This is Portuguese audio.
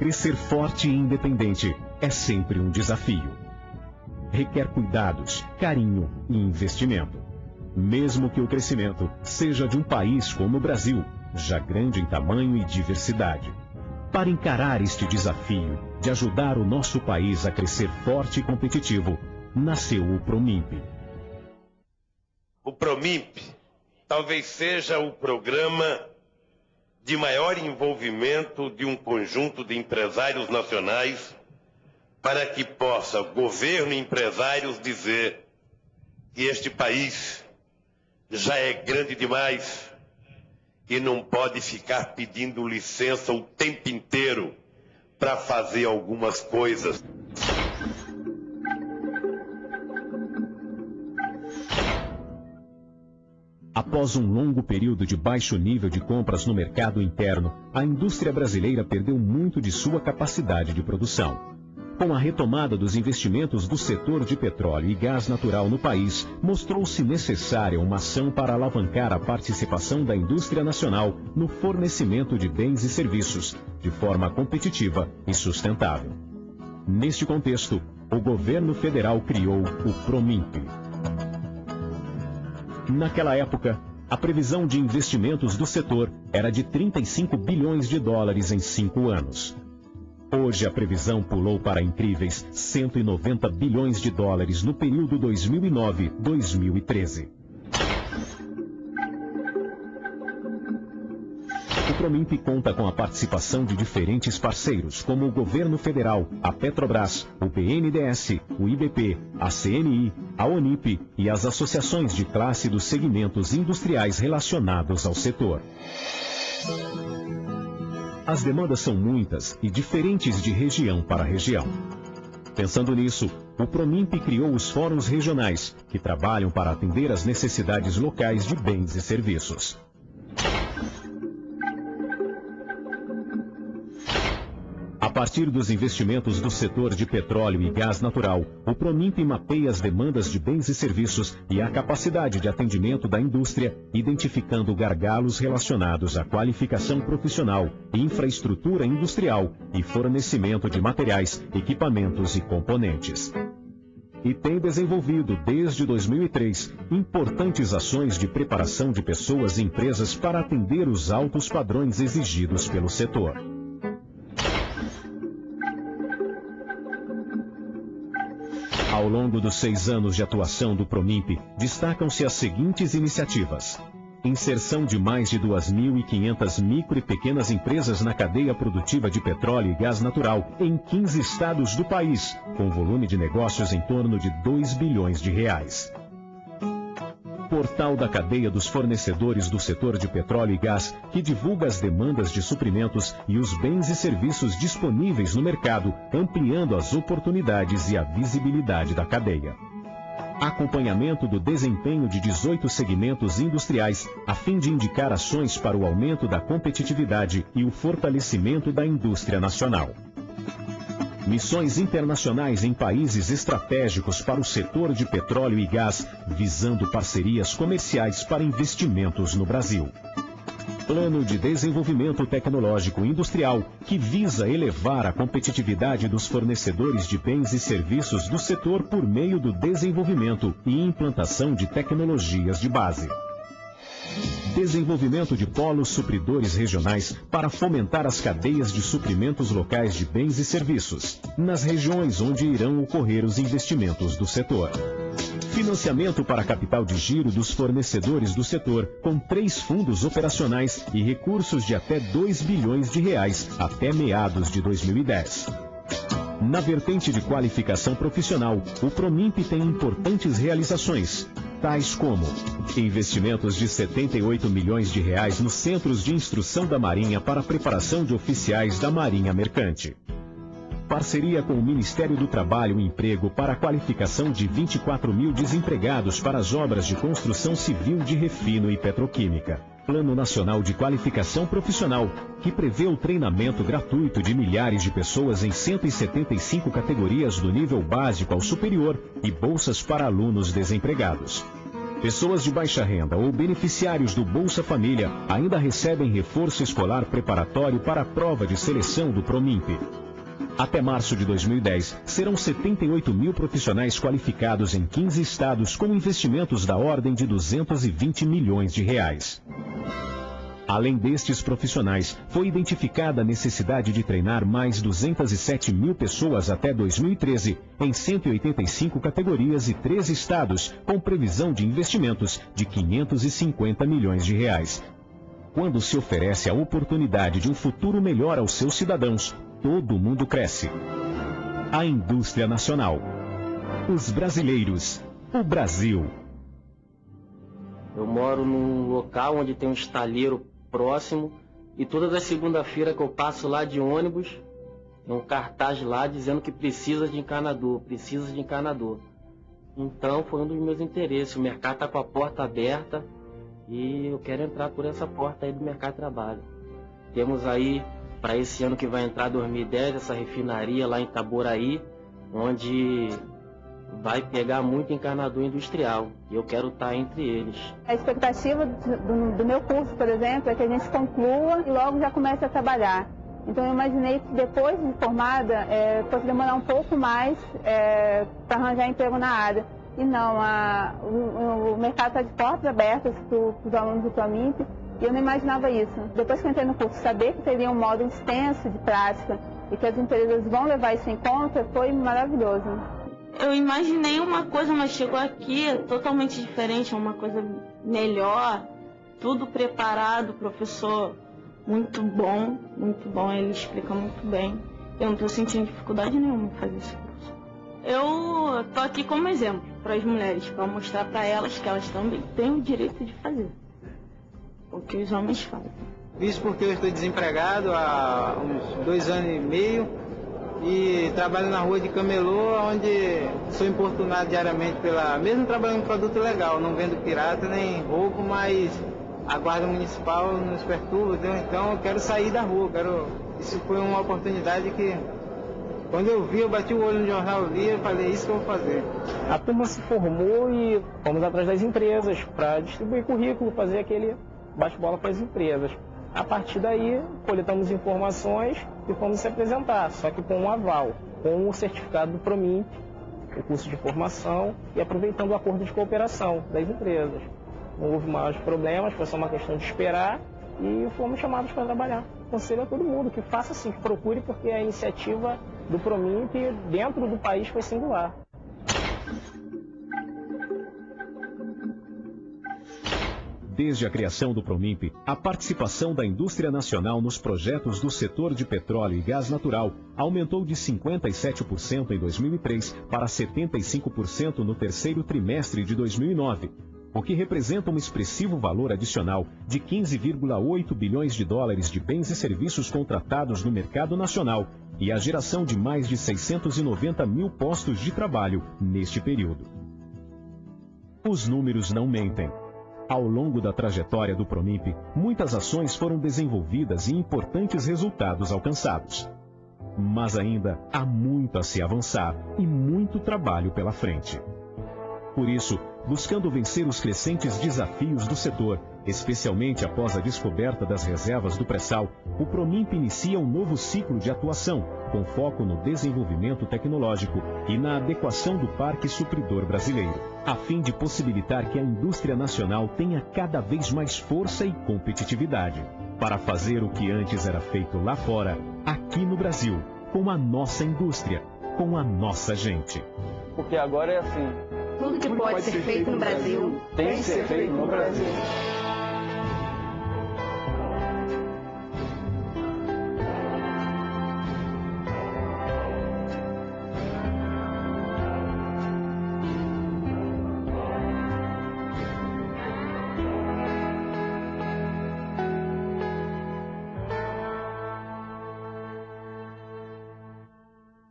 Crescer forte e independente é sempre um desafio. Requer cuidados, carinho e investimento. Mesmo que o crescimento seja de um país como o Brasil, já grande em tamanho e diversidade. Para encarar este desafio de ajudar o nosso país a crescer forte e competitivo, nasceu o Promimp. O Promimp talvez seja o programa de maior envolvimento de um conjunto de empresários nacionais para que possa o governo e empresários dizer que este país já é grande demais e não pode ficar pedindo licença o tempo inteiro para fazer algumas coisas. Após um longo período de baixo nível de compras no mercado interno, a indústria brasileira perdeu muito de sua capacidade de produção. Com a retomada dos investimentos do setor de petróleo e gás natural no país, mostrou-se necessária uma ação para alavancar a participação da indústria nacional no fornecimento de bens e serviços, de forma competitiva e sustentável. Neste contexto, o governo federal criou o Promimp. Naquela época, a previsão de investimentos do setor era de 35 bilhões de dólares em 5 anos. Hoje a previsão pulou para incríveis 190 bilhões de dólares no período 2009-2013. O Promimp conta com a participação de diferentes parceiros, como o governo federal, a Petrobras, o BNDES, o IBP, a CNI, a ONIP e as associações de classe dos segmentos industriais relacionados ao setor. As demandas são muitas e diferentes de região para região. Pensando nisso, o Promimp criou os fóruns regionais, que trabalham para atender às necessidades locais de bens e serviços. A partir dos investimentos do setor de petróleo e gás natural, o Promimp mapeia as demandas de bens e serviços e a capacidade de atendimento da indústria, identificando gargalos relacionados à qualificação profissional, infraestrutura industrial e fornecimento de materiais, equipamentos e componentes. E tem desenvolvido, desde 2003, importantes ações de preparação de pessoas e empresas para atender os altos padrões exigidos pelo setor. Ao longo dos 6 anos de atuação do Promimp, destacam-se as seguintes iniciativas: inserção de mais de 2.500 micro e pequenas empresas na cadeia produtiva de petróleo e gás natural em 15 estados do país, com volume de negócios em torno de 2 bilhões de reais. Portal da cadeia dos fornecedores do setor de petróleo e gás, que divulga as demandas de suprimentos e os bens e serviços disponíveis no mercado, ampliando as oportunidades e a visibilidade da cadeia. Acompanhamento do desempenho de 18 segmentos industriais, a fim de indicar ações para o aumento da competitividade e o fortalecimento da indústria nacional. Missões internacionais em países estratégicos para o setor de petróleo e gás, visando parcerias comerciais para investimentos no Brasil. Plano de Desenvolvimento Tecnológico Industrial, que visa elevar a competitividade dos fornecedores de bens e serviços do setor por meio do desenvolvimento e implantação de tecnologias de base. Desenvolvimento de polos supridores regionais para fomentar as cadeias de suprimentos locais de bens e serviços, nas regiões onde irão ocorrer os investimentos do setor. Financiamento para capital de giro dos fornecedores do setor, com 3 fundos operacionais e recursos de até 2 bilhões de reais até meados de 2010. Na vertente de qualificação profissional, o Promimp tem importantes realizações, tais como investimentos de 78 milhões de reais nos Centros de Instrução da Marinha para a preparação de oficiais da Marinha Mercante. Parceria com o Ministério do Trabalho e Emprego para a qualificação de 24 mil desempregados para as obras de construção civil de refino e petroquímica. Plano Nacional de Qualificação Profissional, que prevê o treinamento gratuito de milhares de pessoas em 175 categorias do nível básico ao superior e bolsas para alunos desempregados. Pessoas de baixa renda ou beneficiários do Bolsa Família ainda recebem reforço escolar preparatório para a prova de seleção do PROMIMP. Até março de 2010, serão 78 mil profissionais qualificados em 15 estados com investimentos da ordem de 220 milhões de reais. Além destes profissionais, foi identificada a necessidade de treinar mais 207 mil pessoas até 2013, em 185 categorias e 13 estados, com previsão de investimentos de 550 milhões de reais. Quando se oferece a oportunidade de um futuro melhor aos seus cidadãos, todo mundo cresce. A indústria nacional. Os brasileiros. O Brasil. Eu moro num local onde tem um estaleiro próximo e todas as segundas-feiras que eu passo lá de ônibus, tem um cartaz lá dizendo que precisa de encanador, precisa de encanador. Então foi um dos meus interesses. O mercado está com a porta aberta e eu quero entrar por essa porta aí do mercado de trabalho. Temos aí, para esse ano que vai entrar, 2010, essa refinaria lá em Itaboraí, onde vai pegar muito encanador industrial. E eu quero estar entre eles. A expectativa do meu curso, por exemplo, é que a gente conclua e logo já comece a trabalhar. Então eu imaginei que depois de formada, fosse demorar um pouco mais para arranjar emprego na área. E não, o mercado está de portas abertas para os alunos do PROMIMP. E eu não imaginava isso. Depois que eu entrei no curso, saber que teria um módulo extenso de prática e que as empresas vão levar isso em conta, foi maravilhoso. Eu imaginei uma coisa, mas chegou aqui totalmente diferente, uma coisa melhor, tudo preparado, professor muito bom, ele explica muito bem. Eu não estou sentindo dificuldade nenhuma em fazer esse curso. Eu estou aqui como exemplo para as mulheres, para mostrar para elas que elas também têm o direito de fazer o que os homens fazem. Isso porque eu estou desempregado há uns 2 anos e meio e trabalho na rua de camelô, onde sou importunado diariamente mesmo trabalhando com produto legal, não vendo pirata nem roubo, mas a guarda municipal nos perturba, então eu quero sair da rua, isso foi uma oportunidade que, quando eu vi, eu bati o olho no jornal, li e falei, isso que eu vou fazer. A turma se formou e fomos atrás das empresas para distribuir currículo, fazer aquele bate-bola para as empresas. A partir daí, coletamos informações e fomos se apresentar, só que com um aval, com o certificado do PROMIMP, o curso de formação, e aproveitando o acordo de cooperação das empresas. Não houve maiores problemas, foi só uma questão de esperar e fomos chamados para trabalhar. Aconselho a todo mundo que faça assim, que procure, porque a iniciativa do PROMIMP dentro do país foi singular. Desde a criação do PROMIMP, a participação da indústria nacional nos projetos do setor de petróleo e gás natural aumentou de 57% em 2003 para 75% no terceiro trimestre de 2009, o que representa um expressivo valor adicional de 15,8 bilhões de dólares de bens e serviços contratados no mercado nacional e a geração de mais de 690 mil postos de trabalho neste período. Os números não mentem. Ao longo da trajetória do PROMIMP, muitas ações foram desenvolvidas e importantes resultados alcançados. Mas ainda há muito a se avançar e muito trabalho pela frente. Por isso, buscando vencer os crescentes desafios do setor, especialmente após a descoberta das reservas do pré-sal, o PROMIMP inicia um novo ciclo de atuação, com foco no desenvolvimento tecnológico e na adequação do parque supridor brasileiro, a fim de possibilitar que a indústria nacional tenha cada vez mais força e competitividade, para fazer o que antes era feito lá fora, aqui no Brasil, com a nossa indústria, com a nossa gente. Porque agora é assim, tudo que pode ser feito no Brasil tem que ser feito no Brasil.